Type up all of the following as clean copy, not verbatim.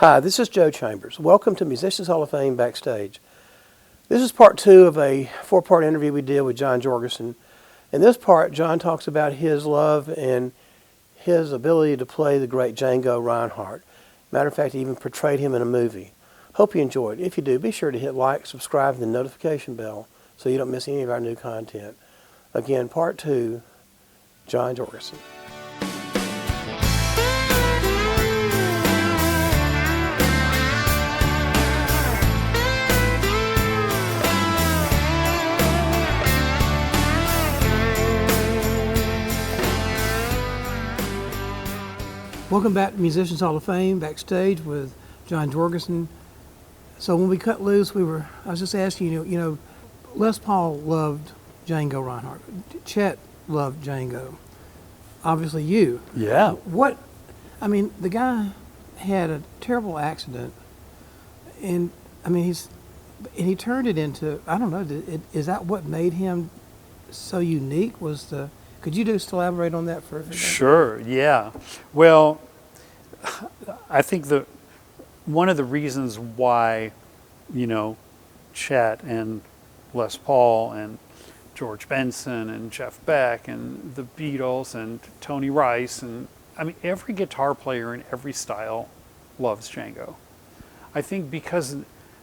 Hi, this is Joe Chambers. Welcome to Musicians Hall of Fame Backstage. This is part two of a four-part interview we did with John Jorgenson. In this part, John talks about his love and his ability to play the great Django Reinhardt. Matter of fact, he even portrayed him in a movie. Hope you enjoyed. If you do, be sure to hit like, subscribe, and the notification bell so you don't miss any of our new content. Again, part two, John Jorgenson. Welcome back to Musicians Hall of Fame, backstage with John Jorgenson. So when we cut loose, I was just asking you, Les Paul loved Django Reinhardt. Chet loved Django. Obviously you. Yeah. The guy had a terrible accident, and he turned it into, I don't know, is that what made him so unique? Could you just elaborate on that for a second? Sure, yeah. Well, I think one of the reasons why, Chet and Les Paul and George Benson and Jeff Beck and the Beatles and Tony Rice every guitar player in every style loves Django. I think because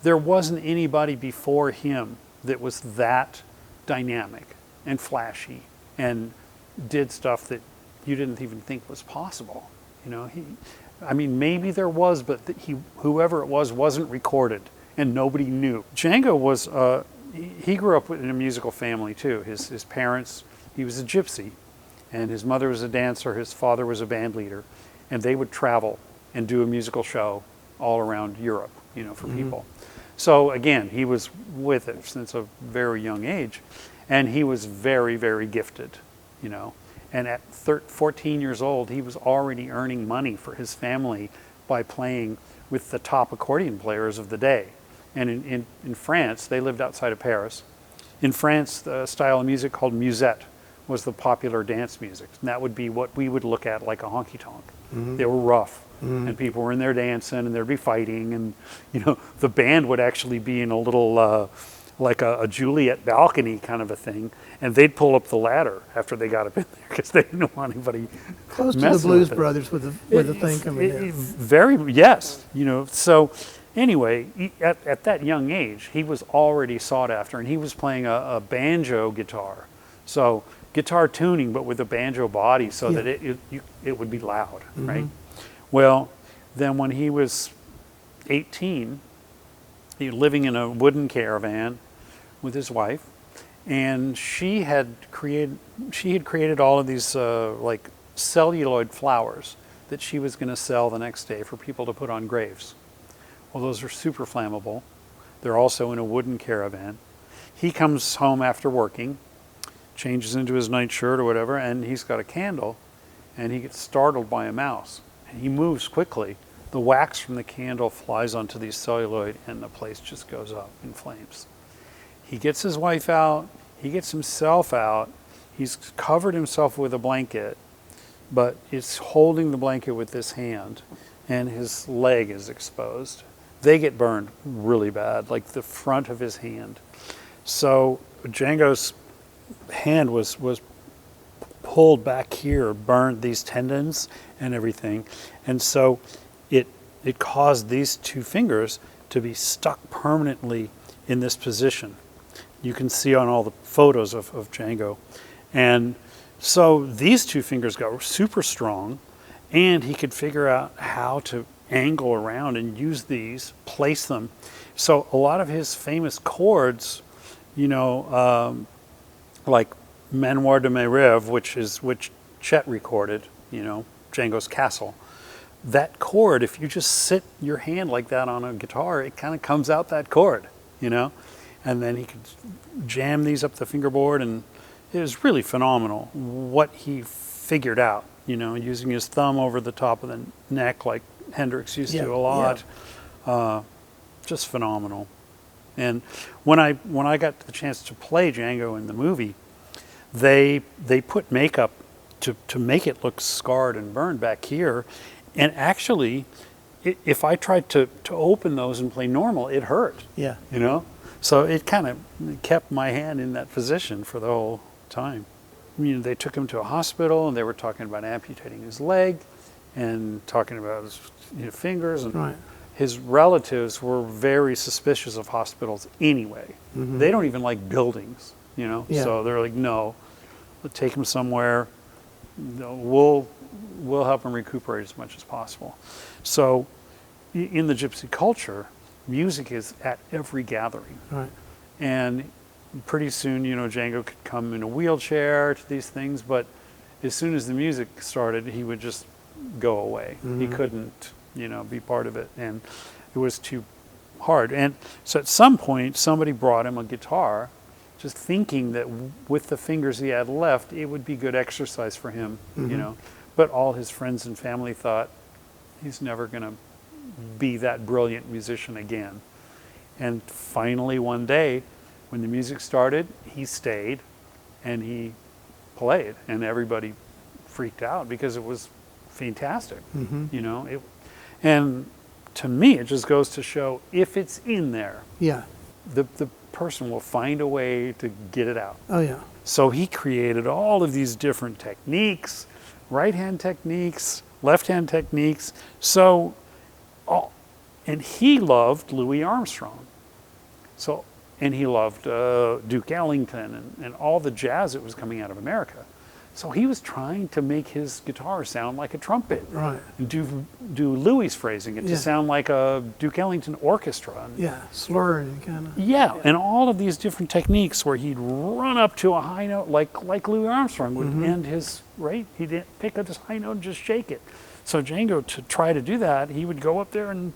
there wasn't anybody before him that was that dynamic and flashy and did stuff that you didn't even think was possible. Maybe there was, but whoever it was wasn't recorded and nobody knew. Django was, he grew up in a musical family too. His parents, he was a gypsy, and his mother was a dancer, his father was a band leader, and they would travel and do a musical show all around Europe, for people. So again, he was with it since a very young age, and he was very, very gifted. And at 14 years old, he was already earning money for his family by playing with the top accordion players of the day. And in France, they lived outside of Paris. In France, the style of music called musette was the popular dance music. And that would be what we would look at like a honky-tonk. They were rough, and people were in there dancing, and there'd be fighting, and the band would actually be in a little like a Juliet balcony kind of a thing, and they'd pull up the ladder after they got up in there because they didn't want anybody close to the Blues Brothers with the thing coming in. Yes. So anyway, at that young age, he was already sought after, and he was playing a banjo guitar. So guitar tuning, but with a banjo body so that it would be loud, right? Well, then when he was 18, he was living in a wooden caravan with his wife, and she had created all of these like celluloid flowers that she was going to sell the next day for people to put on graves. Well, those are super flammable. They're also in a wooden caravan. He comes home after working, changes into his nightshirt or whatever, and he's got a candle, and he gets startled by a mouse. And he moves quickly. The wax from the candle flies onto these celluloid, and the place just goes up in flames. He gets his wife out. He gets himself out. He's covered himself with a blanket, but it's holding the blanket with this hand, and his leg is exposed. They get burned really bad, like the front of his hand. So Django's hand was pulled back here, burned these tendons and everything, and so it caused these two fingers to be stuck permanently in this position. You can see on all the photos of Django. And so these two fingers got super strong, and he could figure out how to angle around and use these, place them. So a lot of his famous chords, like Manoir de mes rêves, which Chet recorded, Django's Castle. That chord, if you just sit your hand like that on a guitar, it kind of comes out that chord, and then he could jam these up the fingerboard, and it was really phenomenal what he figured out, using his thumb over the top of the neck like Hendrix used to a lot. Just phenomenal. And when I got the chance to play Django in the movie, they put makeup to make it look scarred and burned back here, and actually if I tried to open those and play normal, it hurt. Yeah. You know? So it kind of kept my hand in that position for the whole time. They took him to a hospital and they were talking about amputating his leg and talking about his fingers. And Right. his relatives were very suspicious of hospitals anyway. Mm-hmm. They don't even like buildings, Yeah. So they're like, no, we'll take him somewhere. We'll help him recuperate as much as possible. So in the gypsy culture, music is at every gathering. Right. And pretty soon, Django could come in a wheelchair to these things, but as soon as the music started, he would just go away. Mm-hmm. He couldn't, be part of it, and it was too hard. And so at some point, somebody brought him a guitar, just thinking that with the fingers he had left, it would be good exercise for him, Mm-hmm. But all his friends and family thought, he's never going to be that brilliant musician again. And finally, one day, when the music started, he stayed and he played, and everybody freaked out because it was fantastic. Mm-hmm. And to me, it just goes to show if it's in there, Yeah. the person will find a way to get it out. Oh, yeah. So he created all of these different techniques, right-hand techniques, left-hand techniques. So, and he loved Louis Armstrong. So, and he loved Duke Ellington and all the jazz that was coming out of America. So he was trying to make his guitar sound like a trumpet. Right. And do Louis phrasing it Yeah. to sound like a Duke Ellington orchestra. And Yeah. Slurring kind of. yeah, and all of these different techniques where he'd run up to a high note like Louis Armstrong would end his, right? He didn't pick up this high note and just shake it. So Django, to try to do that, he would go up there and,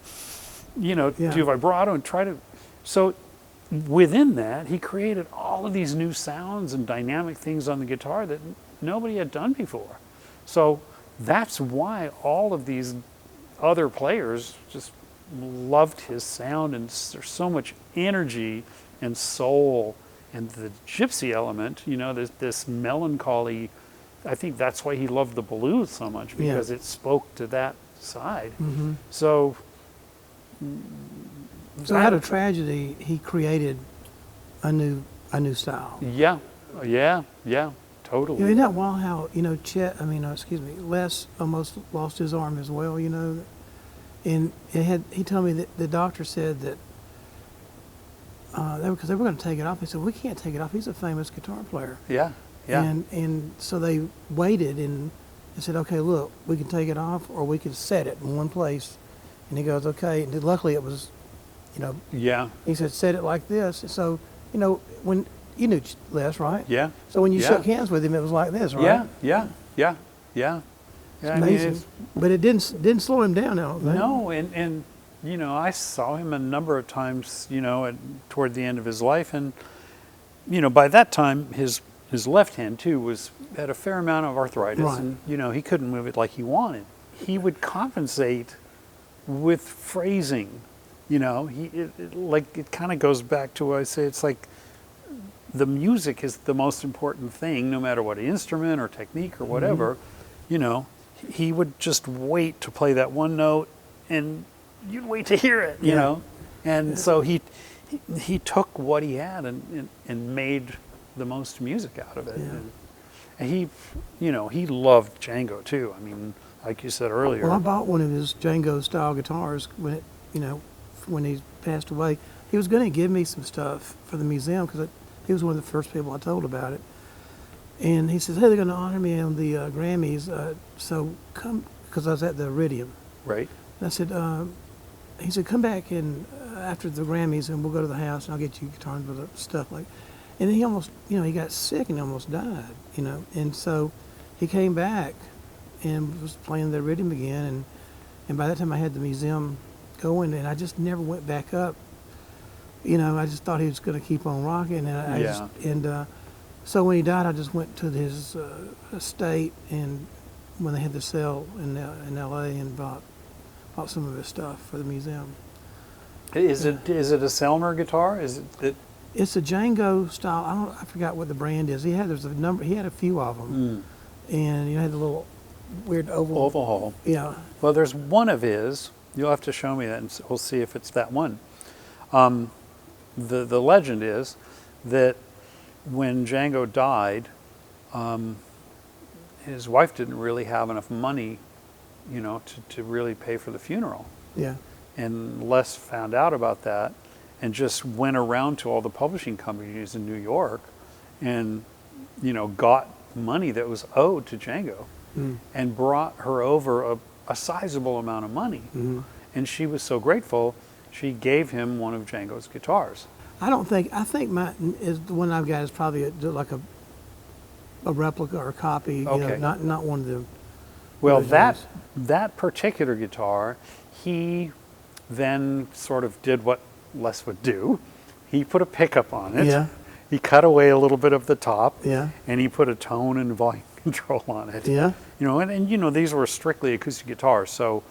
Yeah. do vibrato and try to. So within that, he created all of these new sounds and dynamic things on the guitar that nobody had done before. So that's why all of these other players just loved his sound, and there's so much energy and soul and the gypsy element, this melancholy. I think that's why he loved the blues so much, because it spoke to that side. Mm-hmm. So out of tragedy, he created a new style. yeah, totally. Isn't that wild how, Les almost lost his arm as well, And he told me that the doctor said that, because they were going to take it off. He said, we can't take it off. He's a famous guitar player. Yeah. And so they waited and they said, okay, look, we can take it off or we can set it in one place. And he goes, okay. And luckily it was, Yeah. he said, set it like this. So, when you knew Les, right? Yeah. So when you Yeah. shook hands with him, it was like this, right? Yeah. It's amazing. But it didn't slow him down, I don't think. No, and I saw him a number of times, toward the end of his life, and by that time his left hand too had a fair amount of arthritis, Right. and he couldn't move it like he wanted. He would compensate with phrasing, it kind of goes back to what I say. It's like the music is the most important thing, no matter what instrument or technique or whatever. He would just wait to play that one note, and you'd wait to hear it, you know. And so he took what he had and made the most music out of it. Yeah. And he loved Django too. I mean, like you said earlier. Well, I bought one of his Django style guitars when when he passed away. He was going to give me some stuff for the museum because he was one of the first people I told about it. And he says, hey, they're going to honor me on the Grammys, so come, because I was at the Iridium. Right. And I said, he said, come back and after the Grammys and we'll go to the house and I'll get you guitars with stuff like. And then he almost, he got sick and almost died, And so he came back and was playing the Iridium again. And by that time I had the museum going and I just never went back up. I just thought he was going to keep on rocking. And so when he died, I just went to his estate and when they had the sale in L.A. and bought some of his stuff for the museum. Is it a Selmer guitar? Is it that? It's a Django style. I forgot what the brand is. He had a few of them, and had the little weird oval hole. Yeah. Well, there's one of his You'll have to show me that, and we'll see if it's that one. The legend is that when Django died, his wife didn't really have enough money, to really pay for the funeral. Yeah. And Les found out about that and just went around to all the publishing companies in New York and, got money that was owed to Django and brought her over a sizable amount of money. And she was so grateful, she gave him one of Django's guitars. I think my is the one I've got is probably like a replica or a copy, Okay. Not one of the. Well, originals. that particular guitar, he then sort of did what Les would do. He put a pickup on it. Yeah. He cut away a little bit of the top. Yeah. And he put a tone and volume control on it. Yeah. And these were strictly acoustic guitars. So,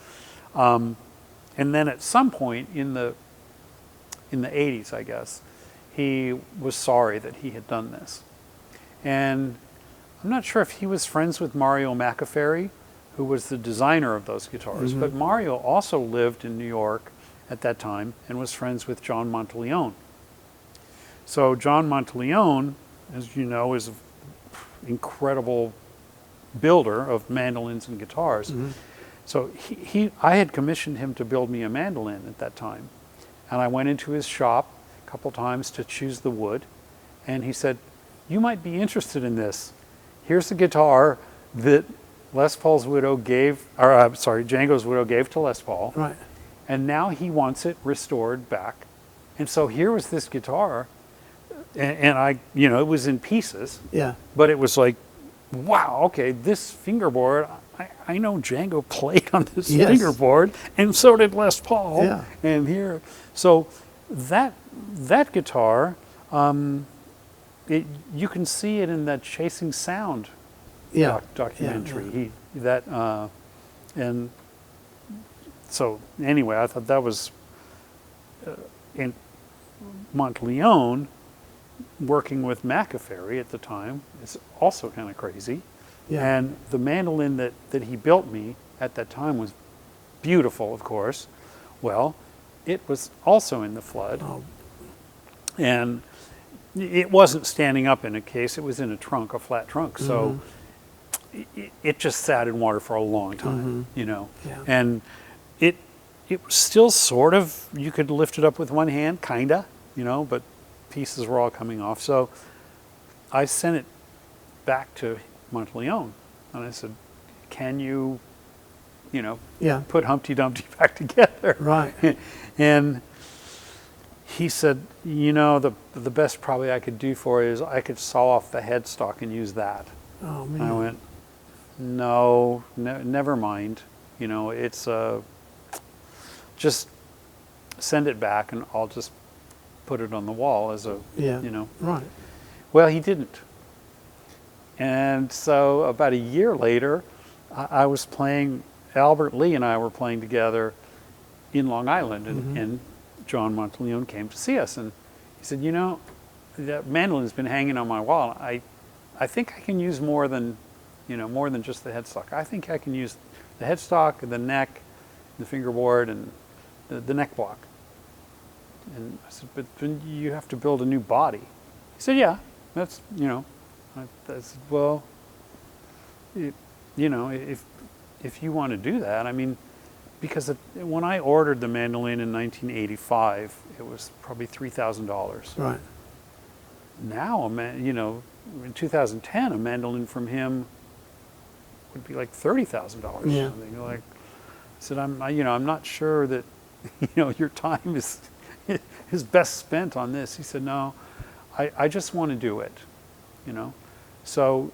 and then at some point in the 80s, I guess, he was sorry that he had done this. And I'm not sure if he was friends with Mario McAferry, who was the designer of those guitars, but Mario also lived in New York at that time and was friends with John Monteleone. So John Monteleone, as you know, is an incredible builder of mandolins and guitars. So I had commissioned him to build me a mandolin at that time. And I went into his shop a couple times to choose the wood. And he said, "You might be interested in this. Here's the guitar that Django's widow gave to Les Paul. Right. And now he wants it restored back." And so here was this guitar, and I, it was in pieces. Yeah. But it was like, wow, okay, this fingerboard, I know Django played on this fingerboard, and so did Les Paul. Yeah. And here, so that guitar, you can see it in that Chasing Sound documentary. Yeah. And so anyway, I thought that was in Monteleone working with McAferry at the time. It's also kind of crazy. Yeah. And the mandolin that he built me at that time was beautiful, of course. Well, it was also in the flood. Oh. And it wasn't standing up in a case, it was in a trunk, a flat trunk. So it just sat in water for a long time, Yeah. And it was still sort of, you could lift it up with one hand, kinda, but pieces were all coming off. So I sent it back to Monteleone, and I said, "Can you, put Humpty Dumpty back together?" Right. And he said, the best probably I could do for you is I could saw off the headstock and use that. Oh man. And I went, no, never mind. It's just send it back and I'll just put it on the wall as a, Right. Well, he didn't. And so about a year later, I was playing, Albert Lee and I were playing together in Long Island, and John Monteleone came to see us, and he said, that mandolin's been hanging on my wall. I think I can use more than just the headstock. I think I can use the headstock, the neck, the fingerboard, and the neck block. And I said, but then you have to build a new body. He said, yeah, that's, I said, well, if you want to do that, I mean, because when I ordered the mandolin in 1985, it was probably $3,000. Right. Now, in 2010, a mandolin from him would be like $30,000. Yeah. I said, I'm not sure that, your time is best spent on this. He said, no, I just want to do it, So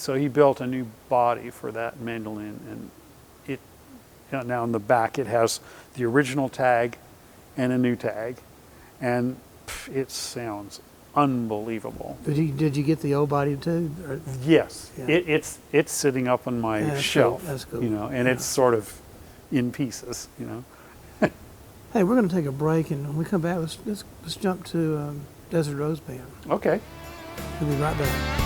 he built a new body for that mandolin, and now in the back it has the original tag and a new tag, and it sounds unbelievable. Did you get the old body too? Or? Yes, Yeah. it's sitting up on my shelf. Cool. That's cool. And it's sort of in pieces. Hey, we're going to take a break, and when we come back, let's jump to Desert Rose Band. Okay. We'll be right back.